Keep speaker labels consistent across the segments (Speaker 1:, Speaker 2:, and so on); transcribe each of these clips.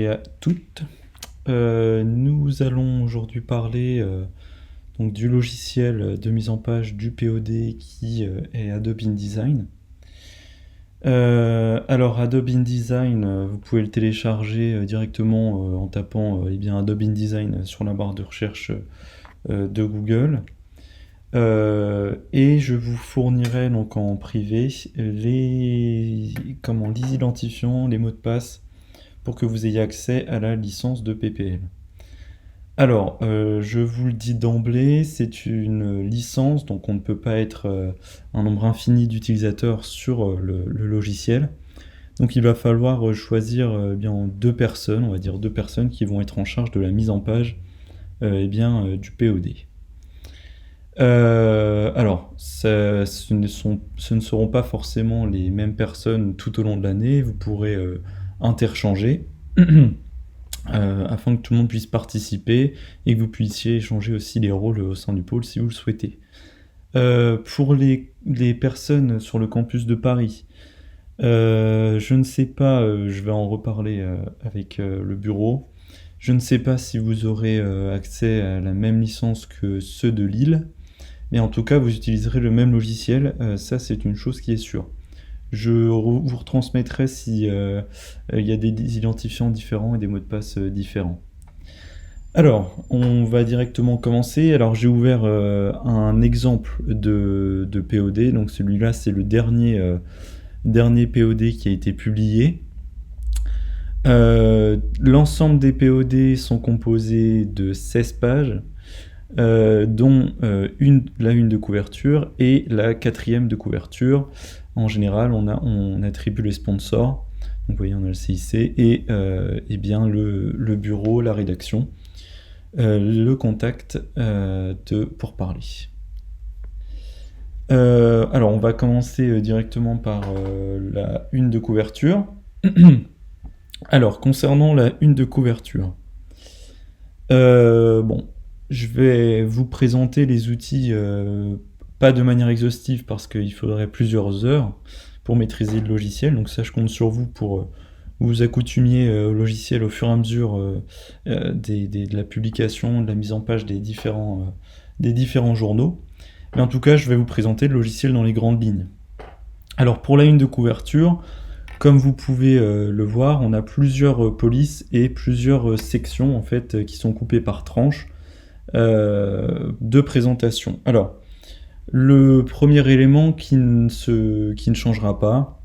Speaker 1: Et à toutes. Nous allons aujourd'hui parler donc du logiciel de mise en page du POD qui est Adobe InDesign. Alors Adobe InDesign, vous pouvez le télécharger directement en tapant Adobe InDesign sur la barre de recherche de Google. Et je vous fournirai donc en privé les identifiants, les mots de passe pour que vous ayez accès à la licence de PPL. Alors, je vous le dis d'emblée, c'est une licence, donc on ne peut pas être un nombre infini d'utilisateurs sur le logiciel. Donc il va falloir choisir deux personnes, on va dire deux personnes qui vont être en charge de la mise en page du POD. Alors, ce ne seront pas forcément les mêmes personnes tout au long de l'année, vous pourrez interchanger afin que tout le monde puisse participer et que vous puissiez échanger aussi les rôles au sein du pôle si vous le souhaitez. Pour les personnes sur le campus de Paris, je ne sais pas, je vais en reparler avec le bureau. Je ne sais pas si vous aurez accès à la même licence que ceux de Lille, mais en tout cas vous utiliserez le même logiciel, ça c'est une chose qui est sûre. Je vous retransmettrai si il y a des identifiants différents et des mots de passe différents. Alors, on va directement commencer. Alors, j'ai ouvert un exemple de POD. Donc, celui-là, c'est le dernier POD qui a été publié. L'ensemble des POD sont composés de 16 pages, dont la une de couverture et la quatrième de couverture. En général, on attribue les sponsors. Donc, vous voyez, on a le CIC et le bureau, la rédaction, le contact pour parler. Alors, on va commencer directement par la une de couverture. Alors, concernant la une de couverture, je vais vous présenter les outils, pas de manière exhaustive parce qu'il faudrait plusieurs heures pour maîtriser le logiciel, donc ça je compte sur vous pour vous accoutumiez au logiciel au fur et à mesure de la publication, de la mise en page des différents journaux. Mais en tout cas, je vais vous présenter le logiciel dans les grandes lignes. Alors pour la une de couverture, comme vous pouvez le voir, on a plusieurs polices et plusieurs sections en fait qui sont coupées par tranches de présentation. Alors, le premier élément qui ne changera pas,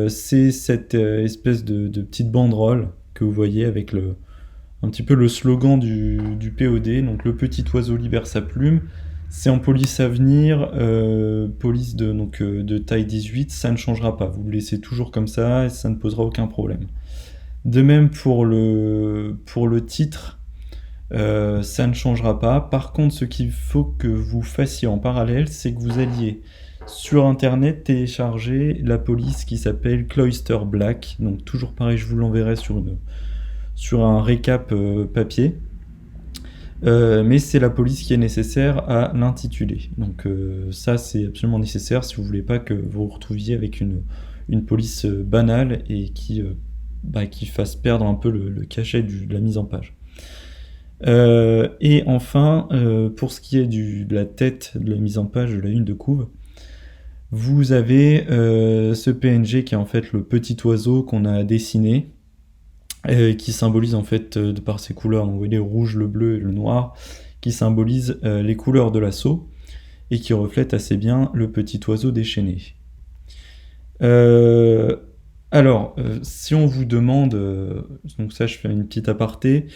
Speaker 1: c'est cette espèce de petite banderole que vous voyez avec un petit peu le slogan du POD, donc le petit oiseau libère sa plume. C'est en police à venir, police de taille 18, ça ne changera pas. Vous le laissez toujours comme ça et ça ne posera aucun problème. De même pour le titre, ça ne changera pas. Par contre, ce qu'il faut que vous fassiez en parallèle, c'est que vous alliez sur internet télécharger la police qui s'appelle Cloister Black. Donc toujours pareil, je vous l'enverrai sur un récap papier. Mais c'est la police qui est nécessaire à l'intituler. Donc ça c'est absolument nécessaire si vous voulez pas que vous vous retrouviez avec une police banale et qui fasse perdre un peu le cachet de la mise en page. Et enfin, pour ce qui est de la tête de la mise en page de la une de couve, vous avez ce PNG qui est en fait le petit oiseau qu'on a dessiné, qui symbolise en fait de par ses couleurs, donc vous voyez le rouge, le bleu et le noir, qui symbolise les couleurs de l'assaut et qui reflète assez bien le petit oiseau déchaîné. Si on vous demande, donc ça je fais une petite aparté,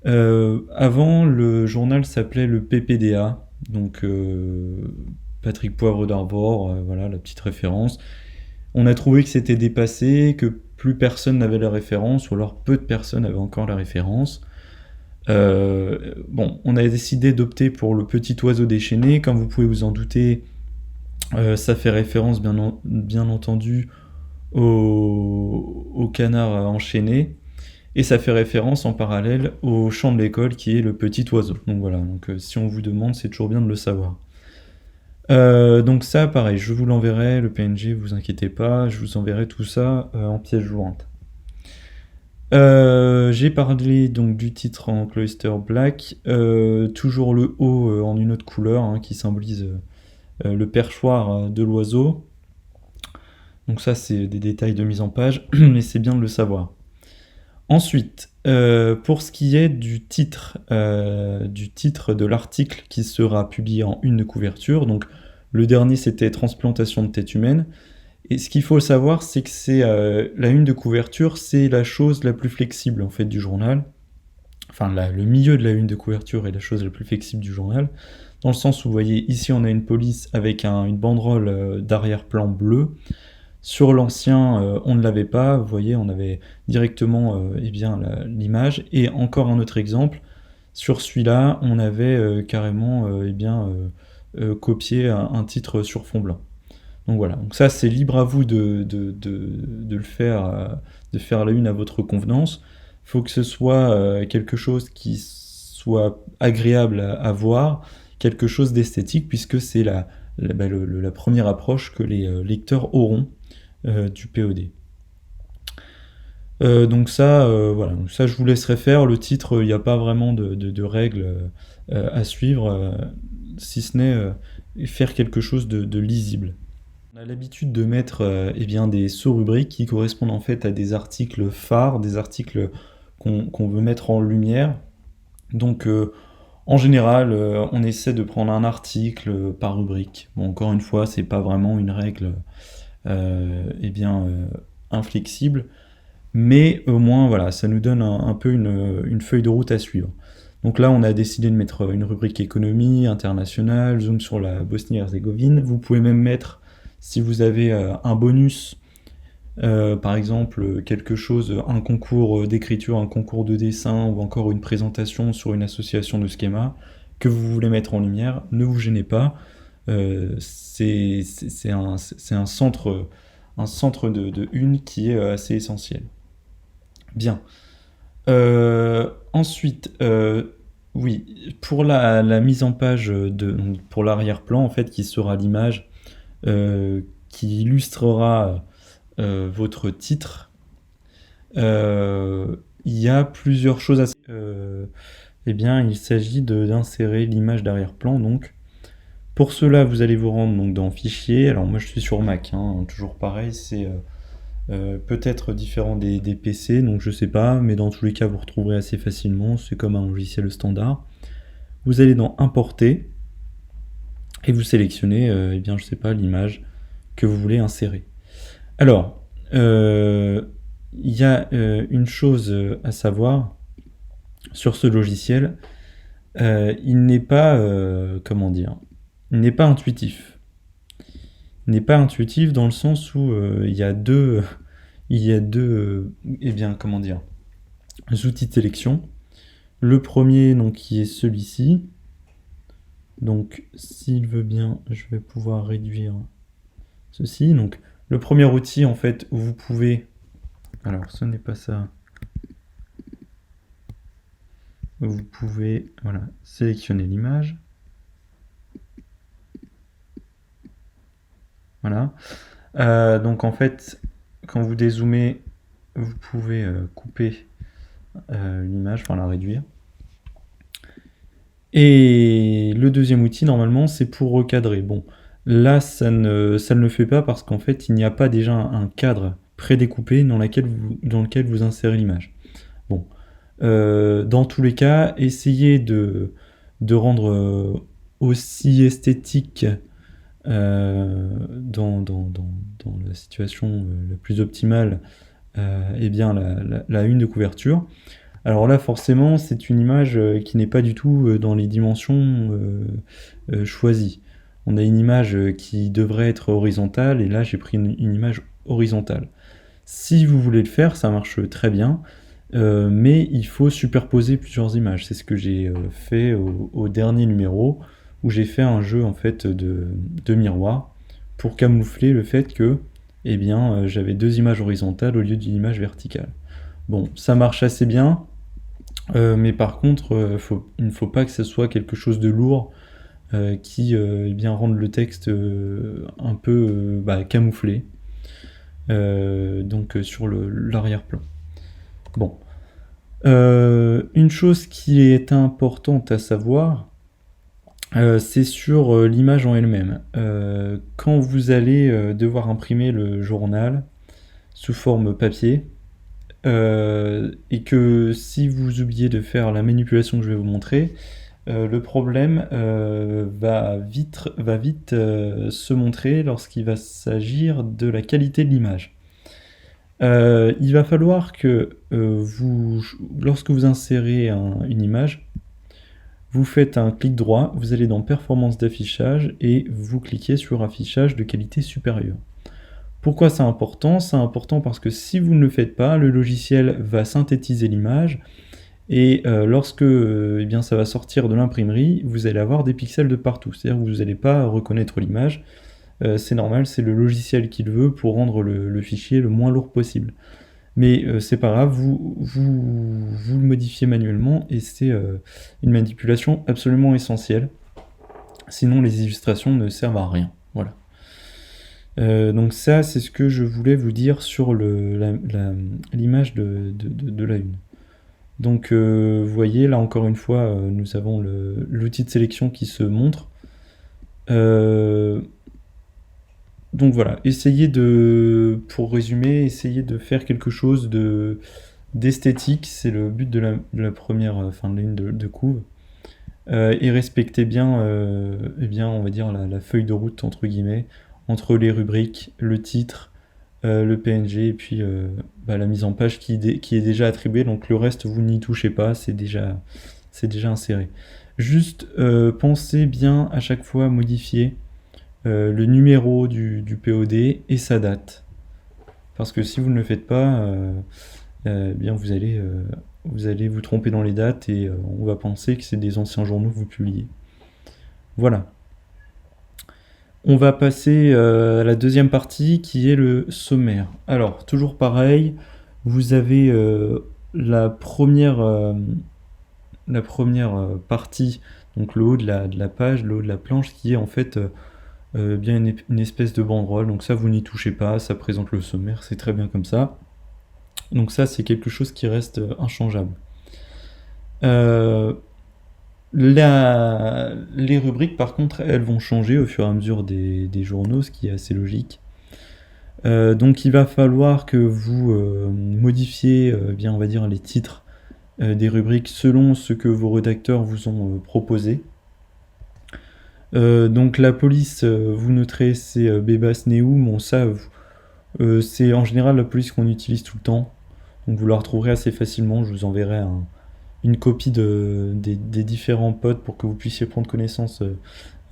Speaker 1: avant le journal s'appelait le PPDA, donc Patrick Poivre d'Arvor, voilà la petite référence. On a trouvé que c'était dépassé, que plus personne n'avait la référence, ou alors peu de personnes avaient encore la référence. On a décidé d'opter pour le petit oiseau déchaîné. Comme vous pouvez vous en douter, ça fait référence bien entendu au canard enchaîné, et ça fait référence en parallèle au chant de l'école qui est le petit oiseau. Donc voilà, si on vous demande, c'est toujours bien de le savoir. Donc ça, pareil, je vous l'enverrai, le PNG, vous inquiétez pas, je vous enverrai tout ça en pièce jointe. J'ai parlé donc du titre en Cloister Black, toujours le haut en une autre couleur hein, qui symbolise le perchoir de l'oiseau. Donc ça c'est des détails de mise en page, mais c'est bien de le savoir. Ensuite, pour ce qui est du titre de l'article qui sera publié en une de couverture, donc le dernier c'était transplantation de tête humaine, et ce qu'il faut savoir c'est que c'est la une de couverture, c'est la chose la plus flexible en fait du journal, enfin le milieu de la une de couverture est la chose la plus flexible du journal, dans le sens où vous voyez ici on a une police avec une banderole d'arrière-plan bleu. Sur l'ancien, on ne l'avait pas, vous voyez, on avait directement eh bien, l'image. Et encore un autre exemple, sur celui-là, on avait carrément eh bien, copié un titre sur fond blanc. Donc voilà, donc ça c'est libre à vous de le faire, de faire la une à votre convenance. Il faut que ce soit quelque chose qui soit agréable à voir, quelque chose d'esthétique, puisque c'est la première approche que les lecteurs auront du POD. Donc ça, voilà, donc ça je vous laisserai faire. Le titre, il n'y a pas vraiment de règles à suivre, si ce n'est faire quelque chose de lisible. On a l'habitude de mettre eh bien, des sous-rubriques qui correspondent en fait à des articles phares, des articles qu'on veut mettre en lumière. Donc en général, on essaie de prendre un article par rubrique. Bon, encore une fois, c'est pas vraiment une règle eh bien, inflexible, mais au moins voilà, ça nous donne un peu une feuille de route à suivre. Donc là, on a décidé de mettre une rubrique économie, internationale, zoom sur la Bosnie-Herzégovine. Vous pouvez même mettre, si vous avez un bonus, par exemple quelque chose, un concours d'écriture, un concours de dessin ou encore une présentation sur une association de schémas que vous voulez mettre en lumière, ne vous gênez pas. C'est un centre de une qui est assez essentiel. Bien. Ensuite, oui, pour la mise en page donc pour l'arrière-plan, en fait, qui sera l'image qui illustrera votre titre, il y a plusieurs choses à... eh bien, il s'agit d'insérer l'image d'arrière-plan, donc pour cela, vous allez vous rendre donc, dans Fichier. Alors moi, je suis sur Mac, hein, toujours pareil, c'est peut-être différent des PC, donc je sais pas, mais dans tous les cas, vous retrouverez assez facilement. C'est comme un logiciel standard. Vous allez dans Importer et vous sélectionnez, eh bien, je sais pas, l'image que vous voulez insérer. Alors, il y a une chose à savoir sur ce logiciel. Il n'est pas, comment dire, il n'est pas intuitif. Il n'est pas intuitif dans le sens où il y a deux, eh bien, comment dire, outils de sélection. Le premier, donc, qui est celui-ci. Donc, s'il veut bien, je vais pouvoir réduire ceci. Donc, le premier outil, en fait, où vous pouvez... Alors, ce n'est pas ça. Vous pouvez, voilà, sélectionner l'image. Voilà. Donc, en fait, quand vous dézoomez, vous pouvez couper l'image, enfin la réduire. Et le deuxième outil, normalement, c'est pour recadrer. Bon, là, ça ne le fait pas parce qu'en fait, il n'y a pas déjà un cadre prédécoupé dans lequel vous insérez l'image. Bon, dans tous les cas, essayez de rendre aussi esthétique dans la situation la plus optimale eh bien la une de couverture. Alors là, forcément, c'est une image qui n'est pas du tout dans les dimensions choisies. On a une image qui devrait être horizontale, et là, j'ai pris une image horizontale. Si vous voulez le faire, ça marche très bien, mais il faut superposer plusieurs images. C'est ce que j'ai fait au dernier numéro, où j'ai fait un jeu en fait de miroir pour camoufler le fait que eh bien, j'avais deux images horizontales au lieu d'une image verticale. Bon, ça marche assez bien, mais par contre, il ne faut pas que ce soit quelque chose de lourd qui eh bien, rende le texte un peu camouflé, donc sur l'arrière-plan. Bon. Une chose qui est importante à savoir, c'est sur l'image en elle-même. Quand vous allez devoir imprimer le journal sous forme papier, et que si vous oubliez de faire la manipulation que je vais vous montrer, le problème va vite se montrer lorsqu'il va s'agir de la qualité de l'image. Il va falloir que lorsque vous insérez une image, vous faites un clic droit, vous allez dans Performance d'affichage et vous cliquez sur Affichage de qualité supérieure. Pourquoi c'est important? C'est important parce que si vous ne le faites pas, le logiciel va synthétiser l'image et lorsque eh bien, ça va sortir de l'imprimerie, vous allez avoir des pixels de partout. C'est-à-dire que vous n'allez pas reconnaître l'image. C'est normal, c'est le logiciel qui le veut pour rendre le fichier le moins lourd possible. Mais c'est pas grave, vous le modifiez manuellement et c'est une manipulation absolument essentielle. Sinon, les illustrations ne servent à rien. Voilà. Donc ça, c'est ce que je voulais vous dire sur l'image de la une. Donc vous voyez, là encore une fois, nous avons l'outil de sélection qui se montre. Donc voilà, pour résumer, essayez de faire quelque chose d'esthétique, c'est le but de la première ligne de couve. Et respectez bien, eh bien, on va dire la feuille de route entre guillemets, entre les rubriques, le titre, le PNG et puis la mise en page qui est déjà attribuée, donc le reste vous n'y touchez pas, c'est déjà inséré. Juste pensez bien à chaque fois à modifier le numéro du POD et sa date. Parce que si vous ne le faites pas, bien vous allez vous tromper dans les dates et on va penser que c'est des anciens journaux que vous publiez. Voilà. On va passer à la deuxième partie qui est le sommaire. Alors, toujours pareil, vous avez la première partie, donc le haut de la page, le haut de la planche, qui est en fait bien une espèce de banderole. Donc ça, vous n'y touchez pas, ça présente le sommaire, c'est très bien comme ça. Donc ça, c'est quelque chose qui reste inchangeable. Les rubriques, par contre, elles vont changer au fur et à mesure des journaux, ce qui est assez logique. Donc il va falloir que vous modifiez bien, on va dire, les titres des rubriques selon ce que vos rédacteurs vous ont proposé. Donc la police, vous noterez, c'est Bébas Néou. Bon, ça, c'est en général la police qu'on utilise tout le temps. Donc vous la retrouverez assez facilement. Je vous enverrai une copie des différents pods pour que vous puissiez prendre connaissance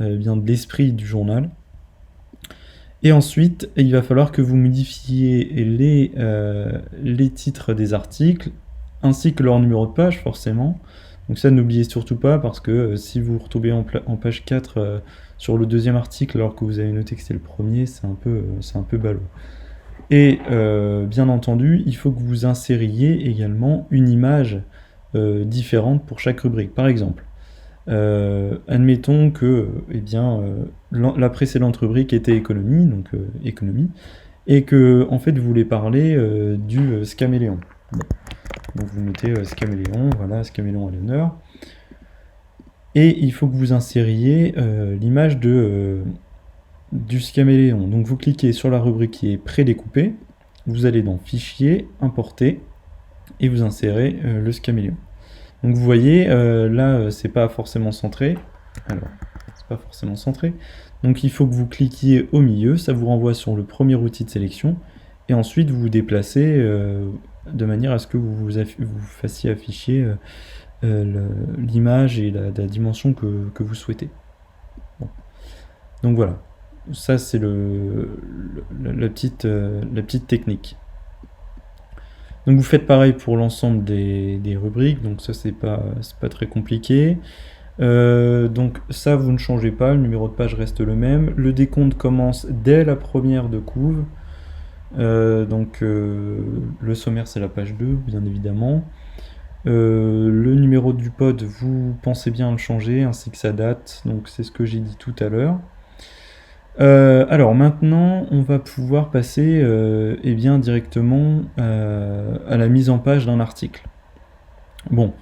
Speaker 1: bien de l'esprit du journal. Et ensuite, il va falloir que vous modifiez les titres des articles, ainsi que leur numéro de page, forcément. Donc ça, n'oubliez surtout pas, parce que si vous retombez en page 4 sur le deuxième article, alors que vous avez noté que c'était le premier, c'est un peu ballot. Et bien entendu, il faut que vous insériez également une image différente pour chaque rubrique. Par exemple, admettons que la précédente rubrique était économie, donc économie, et que en fait vous voulez parler du scaméléon. Bon. Donc vous mettez scaméléon, voilà, scaméléon à l'honneur. Et il faut que vous insériez l'image du scaméléon. Donc vous cliquez sur la rubrique qui est prédécoupée, vous allez dans Fichier, Importer, et vous insérez le scaméléon. Donc vous voyez, là c'est pas forcément centré. Alors, c'est pas forcément centré. Donc il faut que vous cliquiez au milieu, ça vous renvoie sur le premier outil de sélection, et ensuite vous vous déplacez de manière à ce que vous fassiez afficher l'image et la dimension que vous souhaitez. Bon. Donc voilà, ça c'est la petite technique. Donc vous faites pareil pour l'ensemble des rubriques, donc ça c'est pas très compliqué. Donc ça vous ne changez pas, le numéro de page reste le même. Le décompte commence dès la première de couve. Donc le sommaire c'est la page 2 bien évidemment. Le numéro du pod, vous pensez bien à le changer ainsi que sa date, donc c'est ce que j'ai dit tout à l'heure. Alors maintenant, on va pouvoir passer eh bien, directement à la mise en page d'un article. Bon,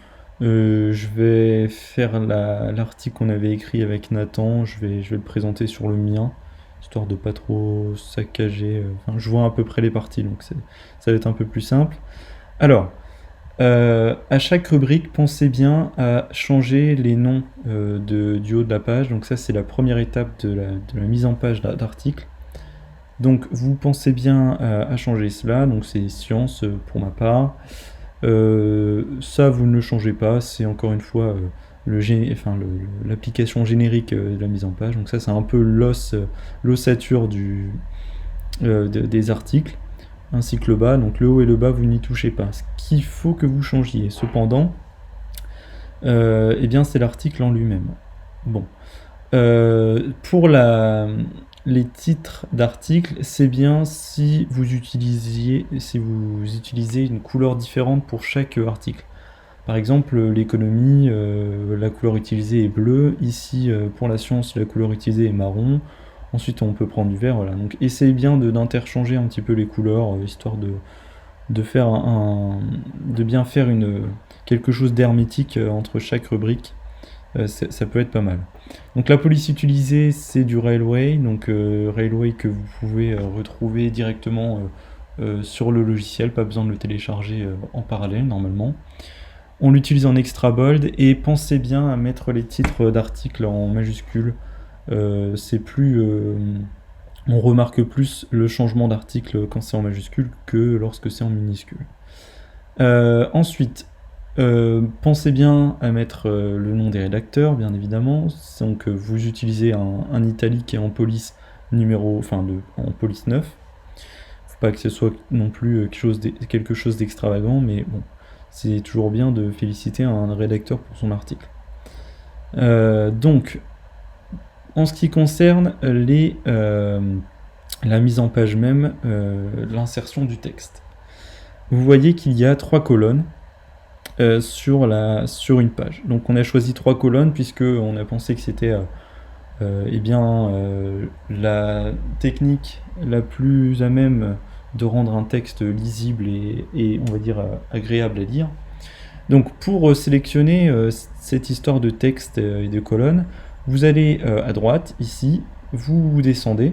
Speaker 1: je vais faire l'article qu'on avait écrit avec Nathan, je vais le présenter sur le mien, histoire de pas trop saccager. Enfin, je vois à peu près les parties, donc ça va être un peu plus simple. Alors, à chaque rubrique, pensez bien à changer les noms du haut de la page. Donc ça, c'est la première étape de la mise en page d'article. Donc vous pensez bien à changer cela. Donc c'est science pour ma part. Ça, vous ne le changez pas. C'est encore une fois l'application générique de la mise en page. Donc ça, c'est un peu l'ossature des articles, ainsi que le bas. Donc le haut et le bas, vous n'y touchez pas. Ce qu'il faut que vous changiez, cependant, eh bien, c'est l'article en lui-même. Bon. Pour les titres d'articles, c'est bien si vous utilisez une couleur différente pour chaque article. Par exemple, l'économie, la couleur utilisée est bleue. Ici, pour la science, la couleur utilisée est marron. Ensuite, on peut prendre du vert. Voilà. Donc, essayez bien d'interchanger un petit peu les couleurs, histoire de faire de bien faire quelque chose d'hermétique entre chaque rubrique. Ça peut être pas mal. Donc la police utilisée, c'est du Railway, donc Railway que vous pouvez retrouver directement sur le logiciel, pas besoin de le télécharger en parallèle normalement. On l'utilise en extra bold et pensez bien à mettre les titres d'articles en majuscules. On remarque plus le changement d'article quand c'est en majuscule que lorsque c'est en minuscule. Ensuite, pensez bien à mettre le nom des rédacteurs, bien évidemment. Donc vous utilisez un italique et en police en police 9. Faut pas que ce soit non plus quelque chose d'extravagant, mais bon, c'est toujours bien de féliciter un rédacteur pour son article. Donc, en ce qui concerne la mise en page même, l'insertion du texte. Vous voyez qu'il y a 3 colonnes sur une page. Donc on a choisi 3 colonnes puisque on a pensé que c'était la technique la plus à même de rendre un texte lisible et on va dire agréable à lire. Donc pour sélectionner cette histoire de texte et de colonnes, vous allez à droite ici, vous descendez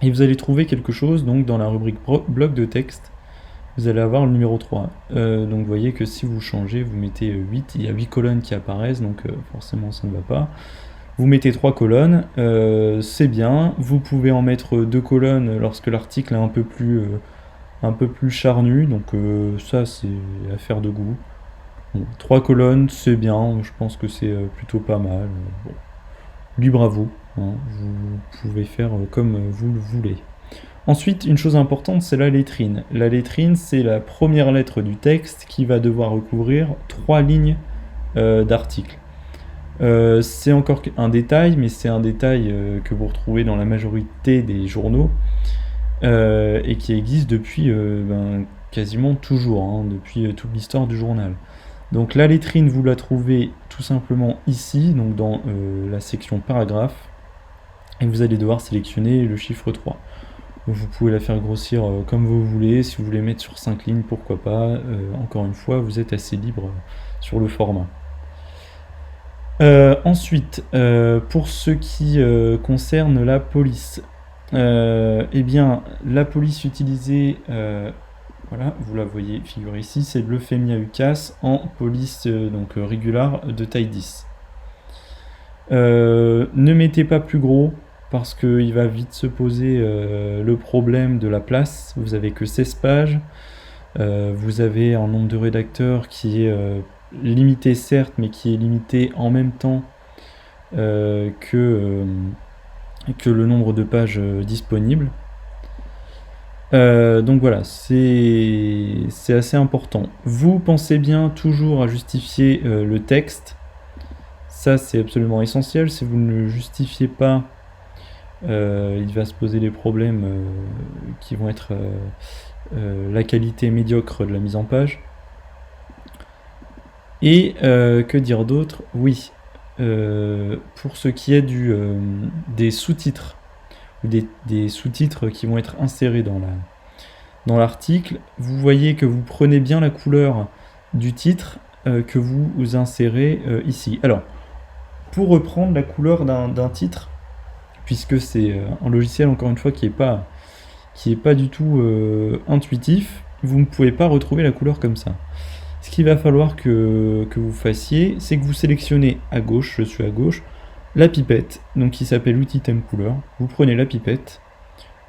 Speaker 1: et vous allez trouver quelque chose donc dans la rubrique bloc de texte. Vous allez avoir le numéro 3. Donc vous voyez que si vous changez, vous mettez 8, il y a 8 colonnes qui apparaissent, donc forcément ça ne va pas. Vous mettez 3 colonnes, c'est bien. Vous pouvez en mettre 2 colonnes lorsque l'article est un peu plus charnu, donc ça c'est affaire de goût. Bon, 3 colonnes, c'est bien, je pense que c'est plutôt pas mal. Bon. Libre à vous, hein, vous pouvez faire comme vous le voulez. Ensuite, une chose importante, c'est la lettrine. La lettrine, c'est la première lettre du texte qui va devoir recouvrir 3 lignes d'article. C'est encore un détail, mais c'est un détail que vous retrouvez dans la majorité des journaux et qui existe depuis quasiment toujours, hein, depuis toute l'histoire du journal. Donc la lettrine, vous la trouvez tout simplement ici, donc dans la section paragraphe, et vous allez devoir sélectionner le chiffre 3. Vous pouvez la faire grossir comme vous voulez, si vous voulez mettre sur 5 lignes, pourquoi pas. Encore une fois, vous êtes assez libre sur le format. Ensuite, pour ce qui concerne la police, eh bien, la police utilisée, voilà, vous la voyez figurée ici, c'est le Femia UCAS en police régular de taille 10. Ne mettez pas plus gros, parce qu'il va vite se poser le problème de la place. Vous avez que 16 pages, vous avez un nombre de rédacteurs qui est limité certes, mais qui est limité en même temps que le nombre de pages disponibles. Donc voilà, c'est assez important. Vous pensez bien toujours à justifier le texte. Ça, c'est absolument essentiel. Si vous ne le justifiez pas, il va se poser des problèmes qui vont être la qualité médiocre de la mise en page. Et que dire d'autre ? Oui, pour ce qui est des sous-titres. ou des sous-titres qui vont être insérés dans l'article, vous voyez que vous prenez bien la couleur du titre que vous insérez ici. Alors, pour reprendre la couleur d'un titre, puisque c'est un logiciel, encore une fois, qui est pas du tout intuitif, vous ne pouvez pas retrouver la couleur comme ça. Ce qu'il va falloir que vous fassiez, c'est que vous sélectionnez à gauche, je suis à gauche, la pipette, donc qui s'appelle outil thème couleur. Vous prenez la pipette,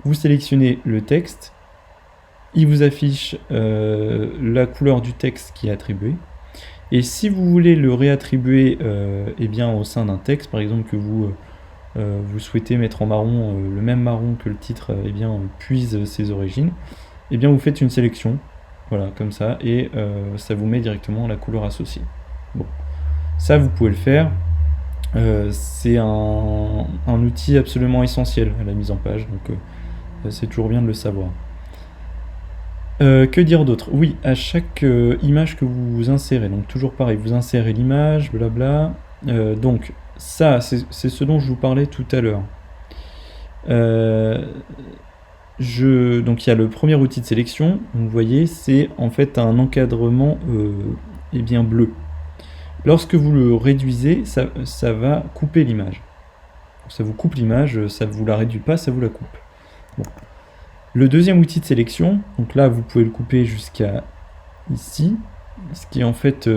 Speaker 1: vous sélectionnez le texte, il vous affiche la couleur du texte qui est attribuée. Et si vous voulez le réattribuer eh bien, au sein d'un texte, par exemple que vous souhaitez mettre en marron le même marron que le titre eh bien, puise ses origines, eh bien vous faites une sélection, voilà, comme ça, et ça vous met directement la couleur associée. Bon, ça vous pouvez le faire, c'est un outil absolument essentiel à la mise en page, donc c'est toujours bien de le savoir. Que dire d'autre? Oui, à chaque image que vous insérez, donc toujours pareil, vous insérez l'image, blabla, donc ça, c'est ce dont je vous parlais tout à l'heure. Donc il y a le premier outil de sélection, vous voyez, c'est en fait un encadrement eh bien bleu. Lorsque vous le réduisez, ça va couper l'image. Ça vous coupe l'image, ça ne vous la réduit pas, ça vous la coupe. Bon. Le deuxième outil de sélection, donc là vous pouvez le couper jusqu'à ici, ce qui est en fait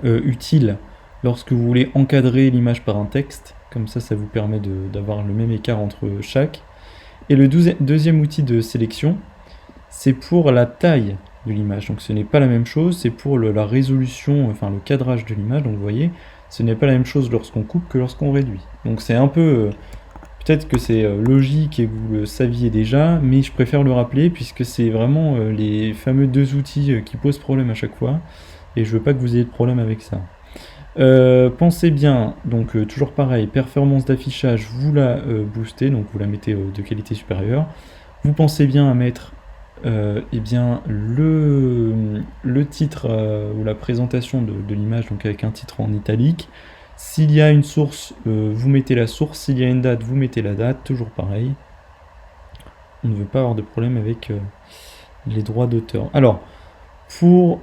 Speaker 1: utile lorsque vous voulez encadrer l'image par un texte, comme ça vous permet d'avoir le même écart entre chaque. Et le deuxième outil de sélection, c'est pour la taille de l'image, donc ce n'est pas la même chose, c'est pour la résolution, enfin le cadrage de l'image, donc vous voyez, ce n'est pas la même chose lorsqu'on coupe que lorsqu'on réduit. Donc c'est un peu... Peut-être que c'est logique et que vous le saviez déjà, mais je préfère le rappeler puisque c'est vraiment les fameux deux outils qui posent problème à chaque fois, et je veux pas que vous ayez de problème avec ça. Pensez bien, donc toujours pareil, performance d'affichage, vous la boostez, donc vous la mettez de qualité supérieure. Vous pensez bien à mettre eh bien, le titre ou la présentation de l'image, donc avec un titre en italique. S'il y a une source, vous mettez la source. S'il y a une date, vous mettez la date. Toujours pareil. On ne veut pas avoir de problème avec les droits d'auteur. Alors, en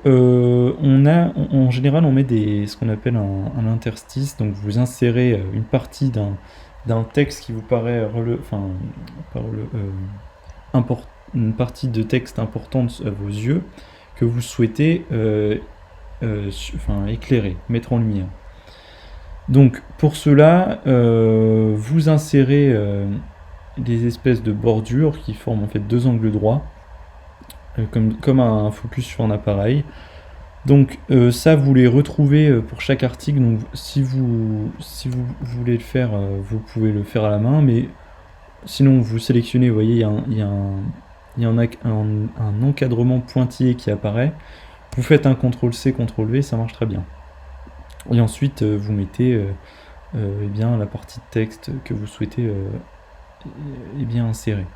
Speaker 1: général, on met ce qu'on appelle un interstice. Donc, vous insérez une partie d'un texte qui vous paraît une partie de texte importante à vos yeux que vous souhaitez éclairer, mettre en lumière. Donc pour cela, vous insérez des espèces de bordures qui forment en fait deux angles droits, comme un focus sur un appareil. Donc ça, vous les retrouvez pour chaque article. Donc si vous voulez le faire, vous pouvez le faire à la main, mais sinon vous sélectionnez, vous voyez, il y a un encadrement pointillé qui apparaît. Vous faites un CTRL-C, CTRL-V, ça marche très bien. Et ensuite, vous mettez eh bien, la partie de texte que vous souhaitez eh bien, insérer.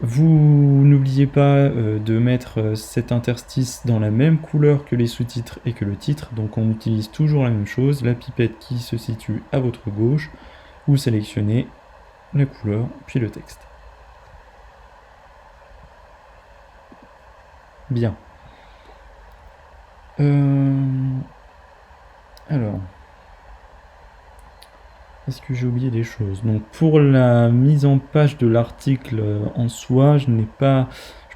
Speaker 1: Vous n'oubliez pas de mettre cet interstice dans la même couleur que les sous-titres et que le titre. Donc on utilise toujours la même chose, la pipette qui se situe à votre gauche. Vous sélectionnez la couleur, puis le texte. Bien. Alors, est-ce que j'ai oublié des choses? Donc pour la mise en page de l'article en soi, je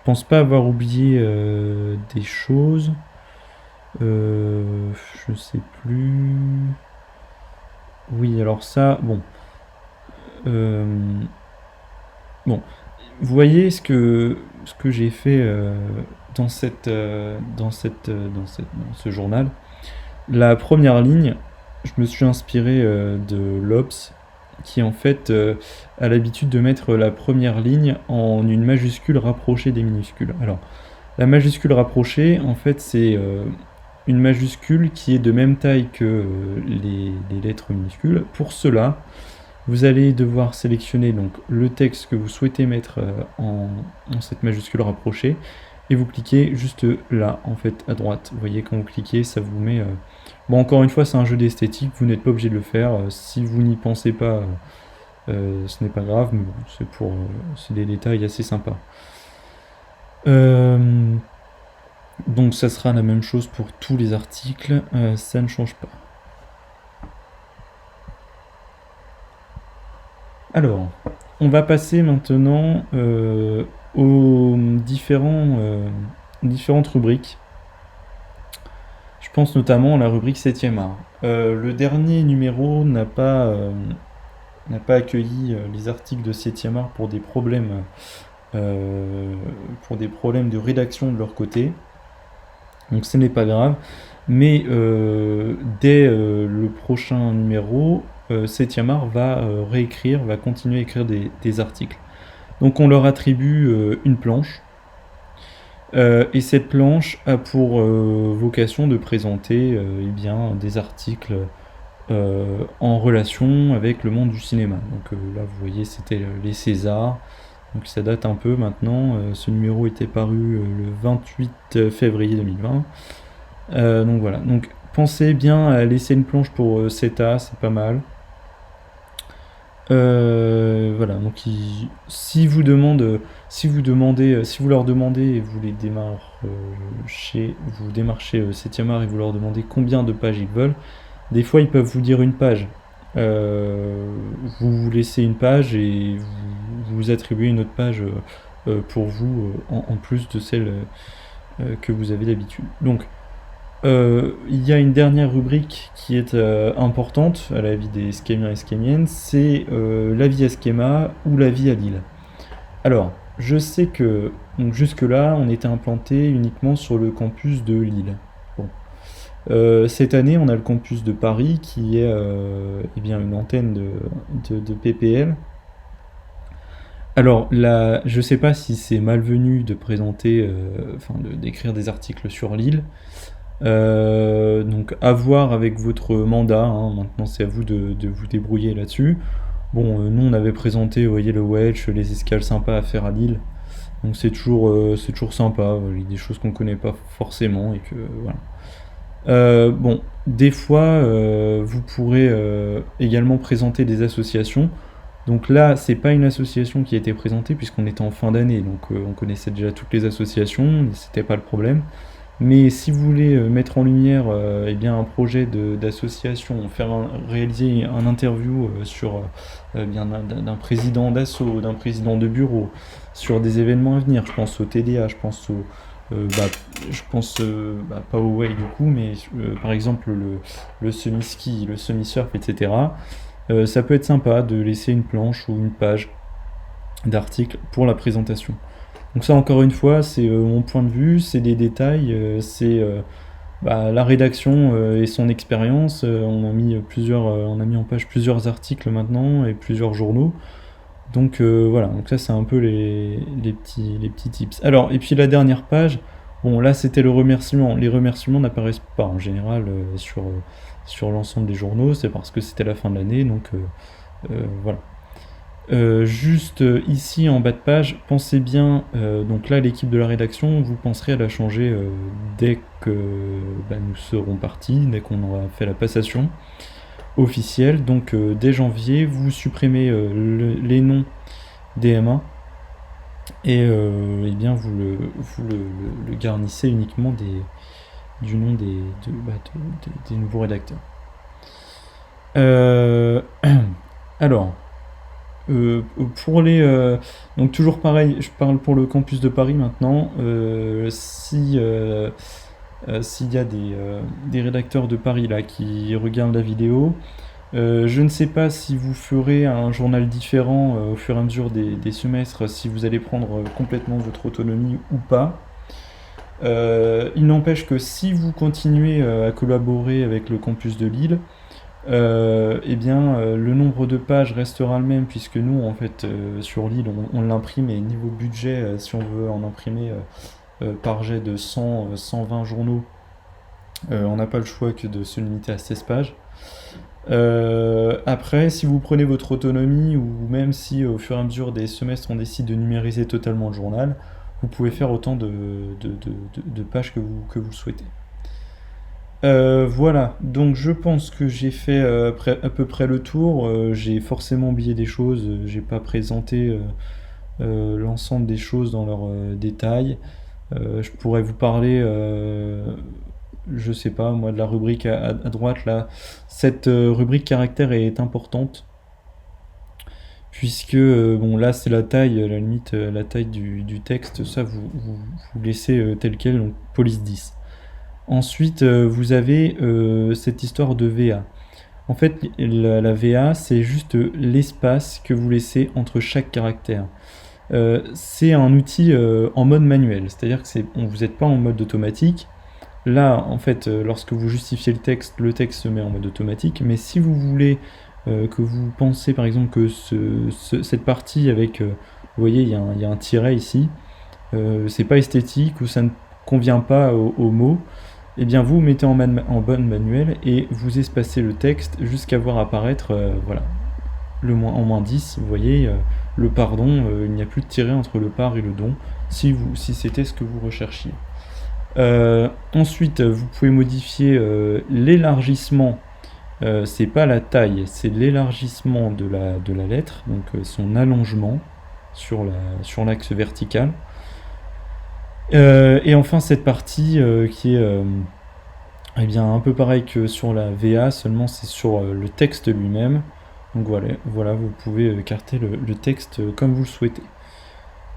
Speaker 1: pense pas avoir oublié des choses. Je sais plus. Oui, alors ça, bon. Bon, vous voyez ce que j'ai fait dans ce journal. La première ligne, je me suis inspiré de l'Obs, qui en fait a l'habitude de mettre la première ligne en une majuscule rapprochée des minuscules. Alors, la majuscule rapprochée, en fait, c'est une majuscule qui est de même taille que les lettres minuscules. Pour cela, vous allez devoir sélectionner donc le texte que vous souhaitez mettre en cette majuscule rapprochée, et vous cliquez juste là, en fait, à droite. Vous voyez, quand vous cliquez, ça vous met... Bon, encore une fois, c'est un jeu d'esthétique, vous n'êtes pas obligé de le faire. Si vous n'y pensez pas, Ce n'est pas grave, mais bon, c'est des détails assez sympas. Donc ça sera la même chose pour tous les articles, ça ne change pas. Alors, on va passer maintenant aux différentes rubriques. Je pense notamment à la rubrique 7e art. Le dernier numéro n'a pas accueilli les articles de 7e art pour des problèmes de rédaction de leur côté. Donc ce n'est pas grave. Mais dès le prochain numéro, 7e art va va continuer à écrire des articles. Donc on leur attribue une planche. Et cette planche a pour vocation de présenter des articles en relation avec le monde du cinéma. Donc là, vous voyez, c'était les Césars. Donc ça date un peu maintenant. Ce numéro était paru le 28 février 2020. Donc voilà. Donc pensez bien à laisser une planche pour CETA, c'est pas mal. Voilà. Donc si vous leur demandez et vous démarchez 7e art et vous leur demandez combien de pages ils veulent, des fois ils peuvent vous dire une page. Vous laissez une page et vous attribuez une autre page pour vous en plus de celle que vous avez d'habitude. Donc il y a une dernière rubrique qui est importante à la vie des Schémiens et Schémiennes, c'est la vie à Schéma ou la vie à Lille. Alors, je sais que donc jusque-là, on était implanté uniquement sur le campus de Lille. Bon. Cette année, on a le campus de Paris qui est une antenne de PPL. Alors, là, je sais pas si c'est malvenu de présenter, d'écrire des articles sur Lille. Donc à voir avec votre mandat, hein. Maintenant c'est à vous de vous débrouiller là-dessus. Bon, nous on avait présenté, vous voyez, le Welsh, les escales sympas à faire à Lille. Donc c'est toujours sympa, il y a des choses qu'on connaît pas forcément et que voilà. Bon, des fois vous pourrez également présenter des associations. Donc là, c'est pas une association qui a été présentée puisqu'on était en fin d'année, donc on connaissait déjà toutes les associations, c'était pas le problème. Mais si vous voulez mettre en lumière un projet d'association, réaliser un interview sur d'un président d'asso, d'un président de bureau, sur des événements à venir, je pense au TDA, je pense pas au Way du coup, mais par exemple le semi-ski, le semi-surf, etc. Ça peut être sympa de laisser une planche ou une page d'article pour la présentation. Donc ça, encore une fois, c'est mon point de vue, c'est des détails, c'est la rédaction et son expérience. On a mis en page plusieurs articles maintenant et plusieurs journaux. Donc voilà, donc ça c'est un peu les petits tips. Alors, et puis la dernière page, bon là c'était le remerciement. Les remerciements n'apparaissent pas en général sur l'ensemble des journaux, c'est parce que c'était la fin de l'année, donc voilà. Juste ici en bas de page, pensez bien, donc là l'équipe de la rédaction, vous penserez à la changer dès que nous serons partis, dès qu'on aura fait la passation officielle. Donc dès janvier, vous supprimez les noms des MA et vous le garnissez uniquement du nom des nouveaux rédacteurs. Alors, pour donc toujours pareil, je parle pour le campus de Paris maintenant. S'il y a des rédacteurs de Paris là qui regardent la vidéo, je ne sais pas si vous ferez un journal différent au fur et à mesure des semestres, si vous allez prendre complètement votre autonomie ou pas. Il n'empêche que si vous continuez à collaborer avec le campus de Lille, le nombre de pages restera le même, puisque nous en fait sur Lille on l'imprime, et niveau budget, si on veut en imprimer par jet de 120 journaux, on n'a pas le choix que de se limiter à 16 pages. Après, si vous prenez votre autonomie, ou même si au fur et à mesure des semestres on décide de numériser totalement le journal, vous pouvez faire autant de pages que vous le souhaitez. Voilà, donc je pense que j'ai fait à peu près le tour. J'ai forcément oublié des choses, j'ai pas présenté l'ensemble des choses dans leurs détails. Je pourrais vous parler, je sais pas, moi, de la rubrique à droite là. Cette rubrique caractère est importante, puisque, bon, là, c'est la taille, à la limite, la taille du texte, ça, vous laissez tel quel, donc police 10. Ensuite, vous avez cette histoire de VA. En fait, la VA, c'est juste l'espace que vous laissez entre chaque caractère. C'est un outil en mode manuel, c'est-à-dire que vous n'êtes pas en mode automatique. Là, en fait, lorsque vous justifiez le texte se met en mode automatique, mais si vous voulez que vous pensez par exemple que cette partie avec, vous voyez, il y a un tiret ici, c'est pas esthétique ou ça ne convient pas au mot, eh bien vous mettez en mode manuel et vous espacez le texte jusqu'à voir apparaître, voilà, en moins 10, vous voyez, le pardon, il n'y a plus de tiret entre le par et le don, si c'était ce que vous recherchiez. Ensuite, vous pouvez modifier l'élargissement. C'est pas la taille, c'est l'élargissement de la lettre, donc son allongement sur l'axe vertical. Et enfin cette partie qui est eh bien, un peu pareil que sur la VA, seulement c'est sur le texte lui-même. Donc voilà, vous pouvez écarter le texte comme vous le souhaitez.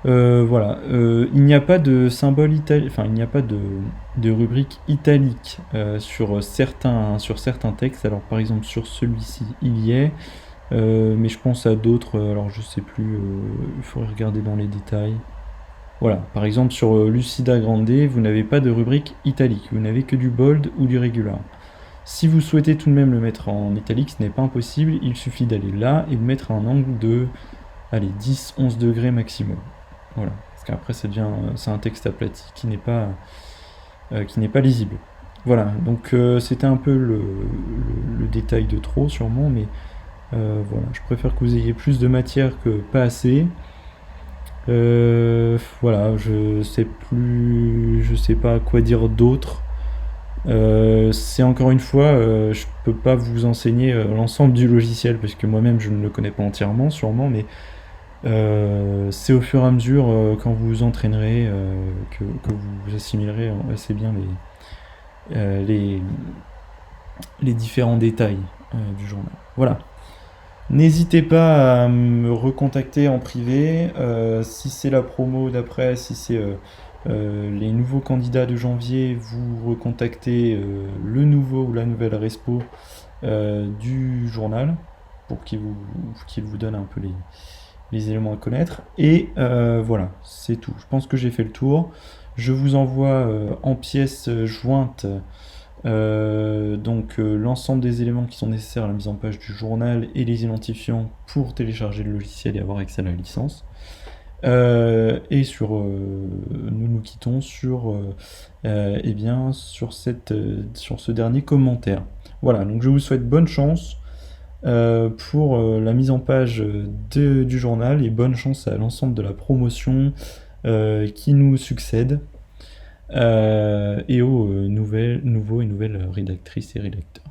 Speaker 1: Voilà, il n'y a pas de symbole italique, enfin il n'y a pas de rubrique italique sur certains textes. Alors par exemple sur celui-ci il y est, mais je pense à d'autres, alors je sais plus, il faudrait regarder dans les détails. Voilà, par exemple sur Lucida Grande, vous n'avez pas de rubrique italique, vous n'avez que du bold ou du regular. Si vous souhaitez tout de même le mettre en italique, ce n'est pas impossible, il suffit d'aller là et de mettre un angle de, allez, 10-11 degrés maximum. Voilà, parce qu'après c'est un texte aplati qui n'est pas lisible. Voilà, donc c'était un peu le détail de trop sûrement, mais voilà, je préfère que vous ayez plus de matière que pas assez. Voilà, je sais pas quoi dire d'autre. C'est encore une fois, je peux pas vous enseigner l'ensemble du logiciel parce que moi-même je ne le connais pas entièrement, sûrement, mais c'est au fur et à mesure, quand vous vous entraînerez, que vous assimilerez assez bien les, les différents détails du journal. Voilà. N'hésitez pas à me recontacter en privé, si c'est la promo d'après, si c'est les nouveaux candidats de janvier, vous recontactez le nouveau ou la nouvelle respo du journal pour qu'il vous donne un peu les éléments à connaître. Et voilà, c'est tout. Je pense que j'ai fait le tour. Je vous envoie en pièces jointes donc l'ensemble des éléments qui sont nécessaires à la mise en page du journal et les identifiants pour télécharger le logiciel et avoir accès à la licence. Et nous nous quittons sur, eh bien, sur ce dernier commentaire. Voilà, donc je vous souhaite bonne chance pour la mise en page du journal et bonne chance à l'ensemble de la promotion qui nous succède et aux nouveaux et nouvelles rédactrices et rédacteurs.